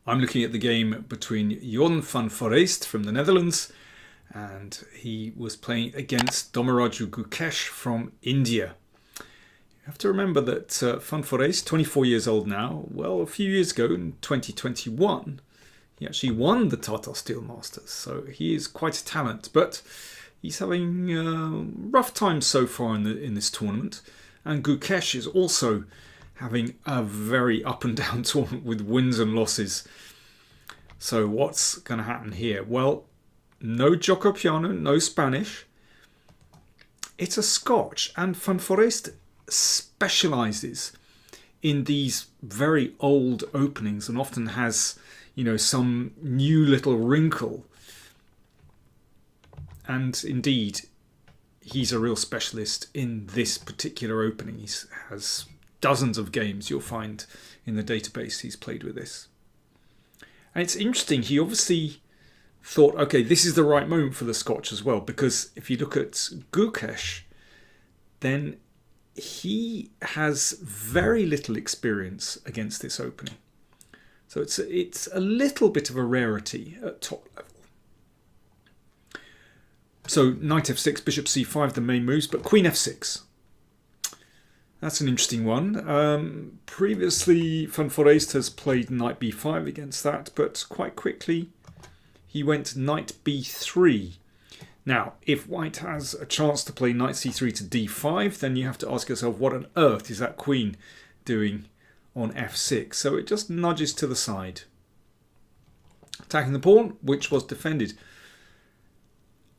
I'm looking at the game between Jon van Foreest from the Netherlands, and he was playing against Domaraju Gukesh from India. You have to remember that Van Foreest, 24 years old now, well, a few years ago in 2021, he actually won the Tata Steel Masters, so he is quite a talent, but he's having rough times so far in this tournament, and Gukesh is also having a very up and down tournament with wins and losses. So what's going to happen here? Well, no Gioco Piano, no Spanish. It's a Scotch, and Van Foreest specialises in these very old openings and often has, some new little wrinkle. And indeed, he's a real specialist in this particular opening. He has dozens of games you'll find in the database he's played with this. And it's interesting, he obviously thought, okay, this is the right moment for the Scotch as well, because if you look at Gukesh, then he has very little experience against this opening. So it's a little bit of a rarity at top level. So knight f6, bishop c5, the main moves, but queen f6. That's an interesting one. Previously, Van Foreest has played knight b5 against that, but quite quickly he went knight b3. Now, if white has a chance to play knight c3 to d5, then you have to ask yourself, what on earth is that queen doing on f6? So it just nudges to the side, attacking the pawn, which was defended.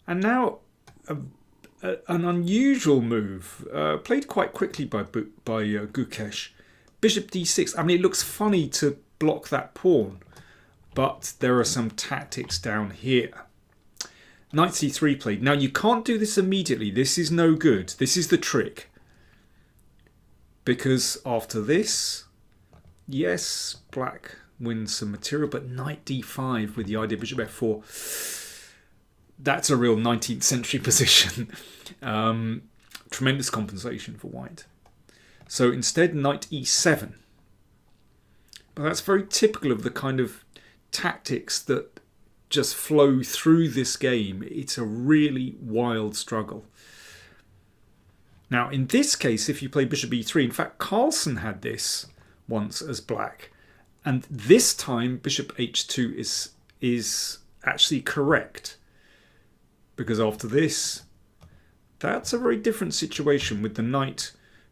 And now an unusual move, played quite quickly by Gukesh. Bishop d6. I mean, it looks funny to block that pawn, but there are some tactics down here. Knight c3 played. Now, you can't do this immediately. This is no good. This is the trick. Because after this, yes, black wins some material, but knight d5 with the idea bishop f4, that's a real 19th century position. Tremendous compensation for white. So instead, knight e7. But that's very typical of the kind of tactics that just flow through this game. It's a really wild struggle. Now, in this case, if you play bishop e3, in fact, Carlsen had this once as black. And this time, bishop h2 is actually correct. Because after this, that's a very different situation with the knight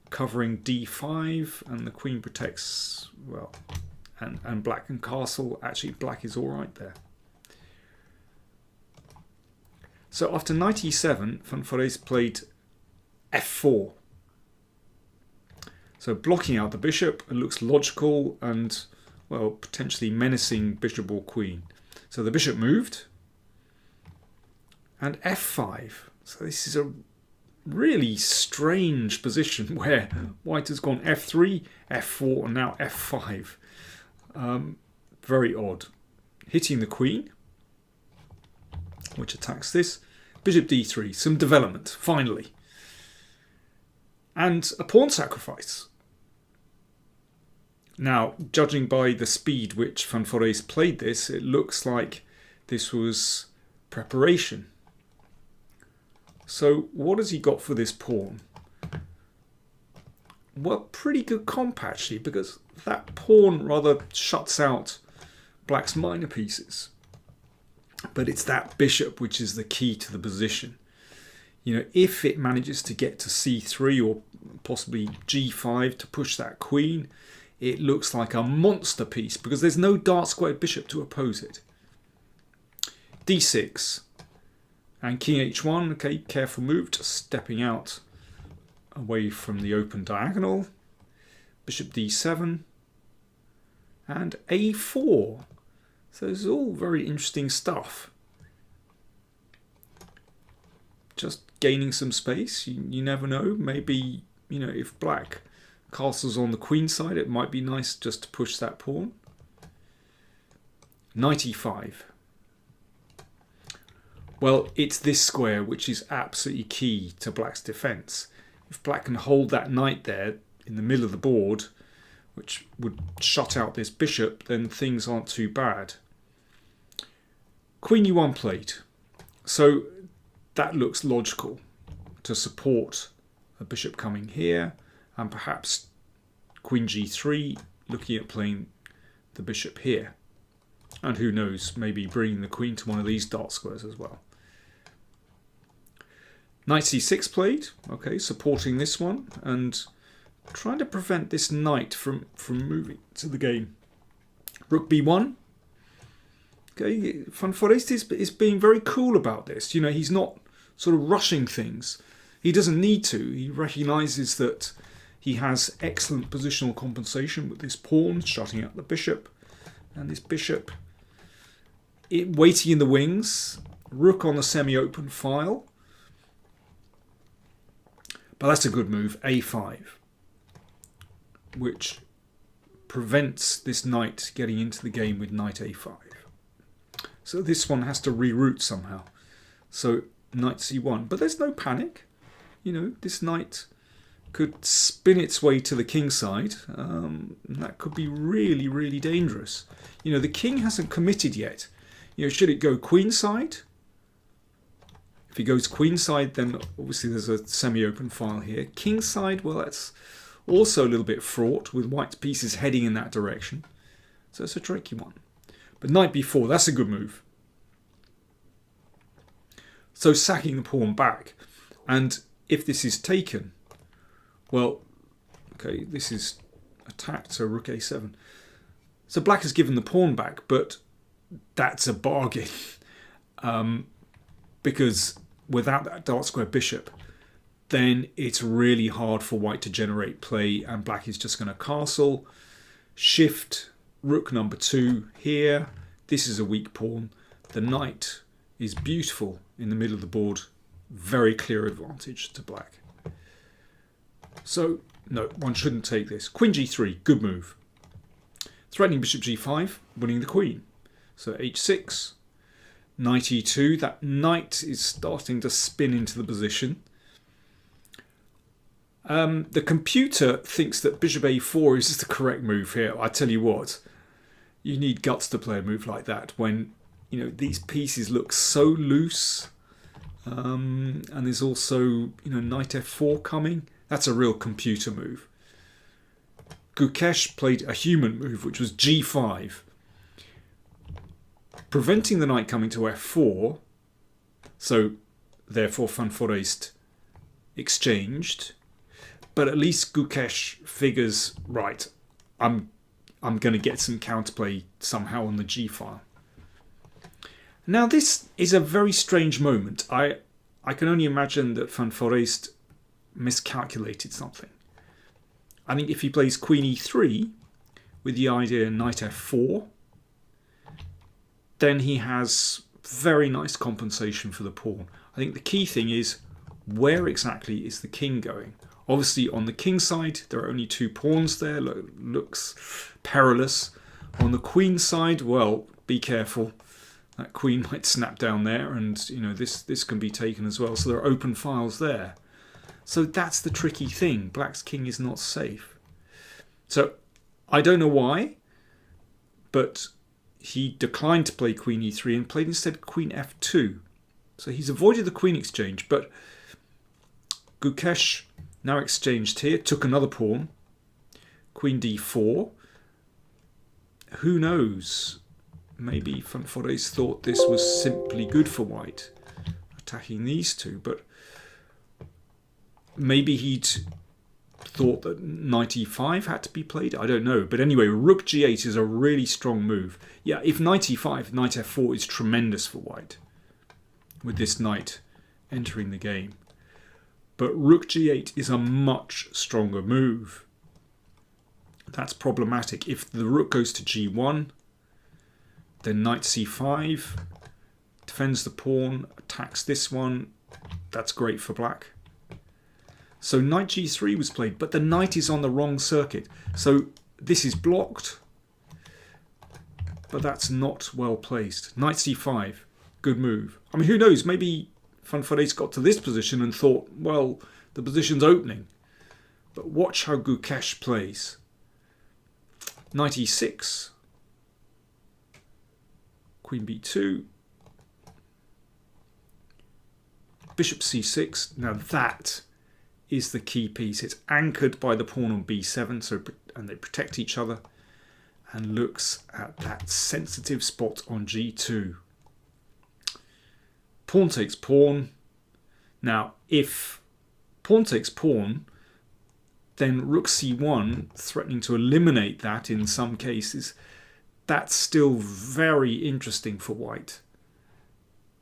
covering d5 and the queen protects, well, and black and castle. Actually, black is all right there. So after knight e7, Van Foreest played f4. So blocking out the bishop, it looks logical and, well, potentially menacing bishop or queen. So the bishop moved. And f5. So this is a really strange position where white has gone f3, f4, and now f5. Very odd. Hitting the queen, which attacks this. Bishop d3. Some development, finally. And a pawn sacrifice. Now, judging by the speed which Van Foreest played this, it looks like this was preparation. So what has he got for this pawn? Well, pretty good comp actually, because that pawn rather shuts out black's minor pieces. But it's that bishop which is the key to the position. If it manages to get to c3 or possibly g5 to push that queen, it looks like a monster piece because there's no dark squared bishop to oppose it. d6. And king h1, okay, careful move, just stepping out away from the open diagonal. Bishop d7 and a4. So this is all very interesting stuff. Just gaining some space, you never know. Maybe, if black castles on the queen side, it might be nice just to push that pawn. Knight e5. Well, it's this square which is absolutely key to black's defence. If black can hold that knight there in the middle of the board, which would shut out this bishop, then things aren't too bad. Queen e1 played. So that looks logical to support a bishop coming here, and perhaps Queen g3, looking at playing the bishop here. And who knows, maybe bringing the queen to one of these dark squares as well. Knight c6 played, okay, supporting this one and trying to prevent this knight from moving to the game. Rook b1. Okay, Foreest is being very cool about this. You know, he's not sort of rushing things. He doesn't need to. He recognises that he has excellent positional compensation with this pawn, shutting out the bishop. And this bishop waiting in the wings. Rook on the semi-open file. But that's a good move, a5. Which prevents this knight getting into the game with knight a5. So this one has to reroute somehow. So knight c1. But there's no panic. You know, this knight could spin its way to the king side. And that could be really, really dangerous. You know, the king hasn't committed yet. You know, should it go queen side? If he goes queen side, then obviously there's a semi-open file here. King side, well, that's also a little bit fraught with white pieces heading in that direction. So it's a tricky one. But knight b4, that's a good move. So sacking the pawn back. And if this is taken, well, okay, this is attacked, so rook a7. So black has given the pawn back, but that's a bargain. Because without that dark square bishop, then it's really hard for white to generate play, and black is just going to castle, shift, rook number 2 here. This is a weak pawn. The knight is beautiful in the middle of the board. Very clear advantage to black. So, no, one shouldn't take this. Queen g3, good move. Threatening bishop g5, winning the queen. So h6, knight e2. That knight is starting to spin into the position. The computer thinks that bishop a4 is the correct move here. I tell you what, you need guts to play a move like that when, you know, these pieces look so loose. And there's also, you know, knight f4 coming. That's a real computer move. Gukesh played a human move, which was g5. Preventing the knight coming to f4. So, therefore, Foreest exchanged. But at least Gukesh figures, right, I'm going to get some counterplay somehow on the g file. Now, this is a very strange moment. I can only imagine that Foreest miscalculated something. I think if he plays queen e3 with the idea knight f4, then he has very nice compensation for the pawn. I think the key thing is, where exactly is the king going? Obviously on the king side there are only 2 pawns there. Looks perilous. On the queen side, well, be careful. That queen might snap down there, and you know this can be taken as well. So there are open files there. So that's the tricky thing. Black's king is not safe. So I don't know why, but he declined to play queen e3 and played instead queen f2. So he's avoided the queen exchange, but Gukesh now exchanged here, took another pawn, queen d4. Who knows? Maybe Foreest thought this was simply good for white, attacking these 2, but maybe he'd thought that knight e5 had to be played. I don't know. But anyway, rook g8 is a really strong move. Yeah, if knight e5, knight f4 is tremendous for white, with this knight entering the game. But rook g8 is a much stronger move. That's problematic. If the rook goes to g1, then knight c5, defends the pawn, attacks this one. That's great for black. So knight g3 was played, but the knight is on the wrong circuit. So this is blocked, but that's not well placed. Knight c5, good move. I mean, who knows? Maybe Foreest got to this position and thought, well, the position's opening. But watch how Gukesh plays. Knight e6. Queen b2. Bishop c6. Now that is the key piece. It's anchored by the pawn on b7, and they protect each other, and looks at that sensitive spot on g2. Pawn takes pawn. Now, if pawn takes pawn, then rook c1, threatening to eliminate that in some cases, that's still very interesting for white.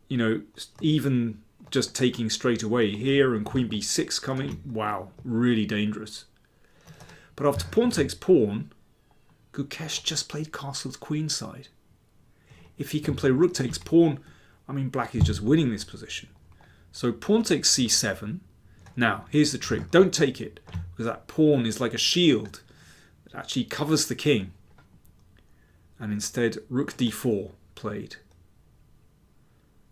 You know, even just taking straight away here and queen b6 coming, wow, really dangerous. But after pawn takes pawn, Gukesh just played castle to queen side. If he can play rook takes pawn, I mean, black is just winning this position. So pawn takes c7. Now, here's the trick. Don't take it, because that pawn is like a shield that actually covers the king. And instead, rook d4 played.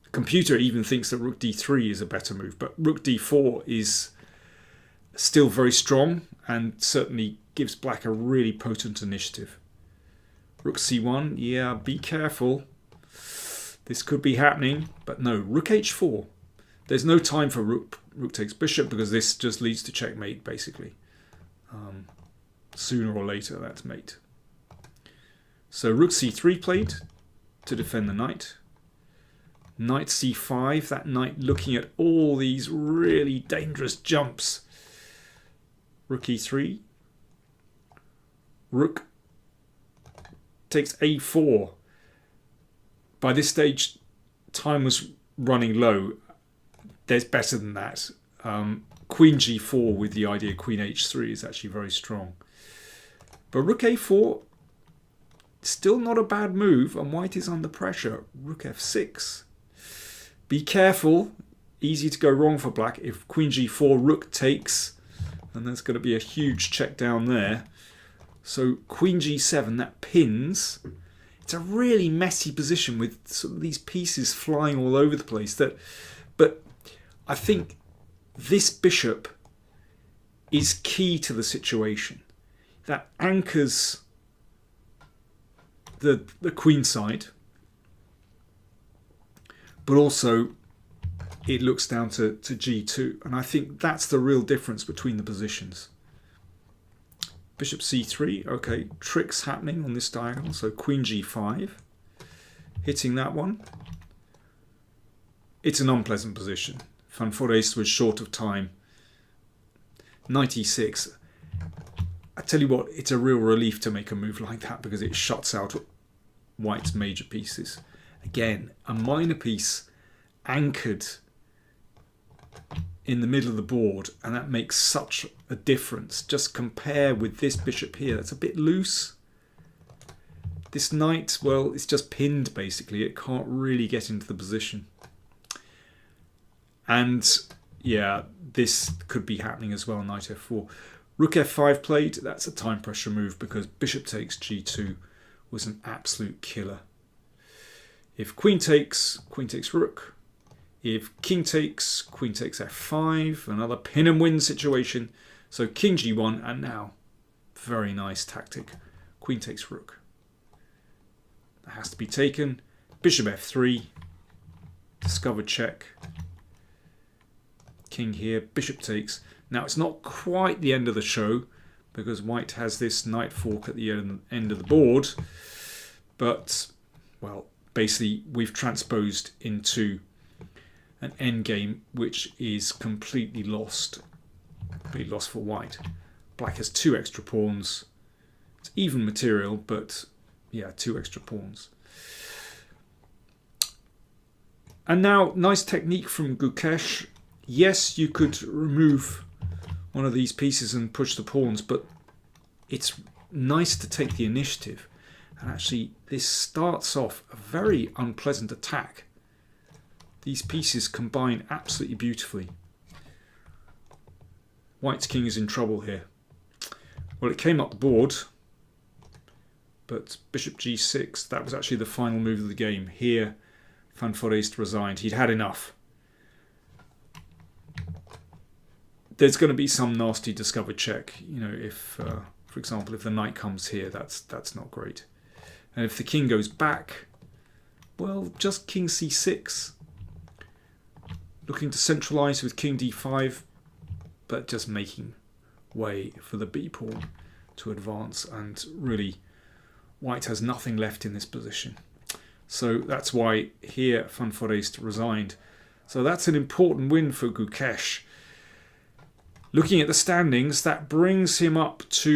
The computer even thinks that rook d3 is a better move, but rook d4 is still very strong and certainly gives black a really potent initiative. Rook c1, yeah, be careful. This could be happening, but no, rook h4. There's no time for rook takes bishop, because this just leads to checkmate, basically. Sooner or later, that's mate. So rook c3 played to defend the knight. Knight c5, that knight looking at all these really dangerous jumps. Rook e3. Rook takes a4. By this stage, time was running low. There's better than that. Queen g4 with the idea queen h3 is actually very strong. But rook a4, still not a bad move, and white is under pressure. Rook f6. Be careful. Easy to go wrong for black. If queen g4, rook takes, and there's going to be a huge check down there. So queen g7, that pins. It's a really messy position with sort of these pieces flying all over the place. But I think this bishop is key to the situation. That anchors the queen side, but also it looks down to g2. And I think that's the real difference between the positions. Bishop c3, okay, tricks happening on this diagonal. So queen g5, hitting that one. It's an unpleasant position. Foreest was short of time. Knight e6. I tell you what, it's a real relief to make a move like that, because it shuts out white's major pieces. Again, a minor piece anchored in the middle of the board, and that makes such a difference. Just compare with this bishop here, that's a bit loose. This knight, well, it's just pinned basically. It can't really get into the position. And yeah, this could be happening as well, knight f4. Rook f5 played, that's a time pressure move, because bishop takes g2 was an absolute killer. If queen takes rook. If king takes, queen takes f5, another pin and win situation. So king g1, and now, very nice tactic, queen takes rook. That has to be taken. Bishop f3, discovered check. King here, bishop takes. Now it's not quite the end of the show, because white has this knight fork at the end of the board. But, well, basically we've transposed into an endgame which is completely lost for white. Black has two extra pawns. It's even material, but yeah, two extra pawns. And now, nice technique from Gukesh. Yes, you could remove one of these pieces and push the pawns, but it's nice to take the initiative. And actually, this starts off a very unpleasant attack. These pieces combine absolutely beautifully. White's king is in trouble here. Well, it came up the board, but bishop g6, that was actually the final move of the game. Here, Foreest resigned. He'd had enough. There's going to be some nasty discovered check, you know, if For example, if the knight comes here, that's not great. And if the king goes back, well, just king c6. Looking to centralise with king d5, but just making way for the b pawn to advance. And really, white has nothing left in this position. So that's why here Foreest resigned. So that's an important win for Gukesh. Looking at the standings, that brings him up to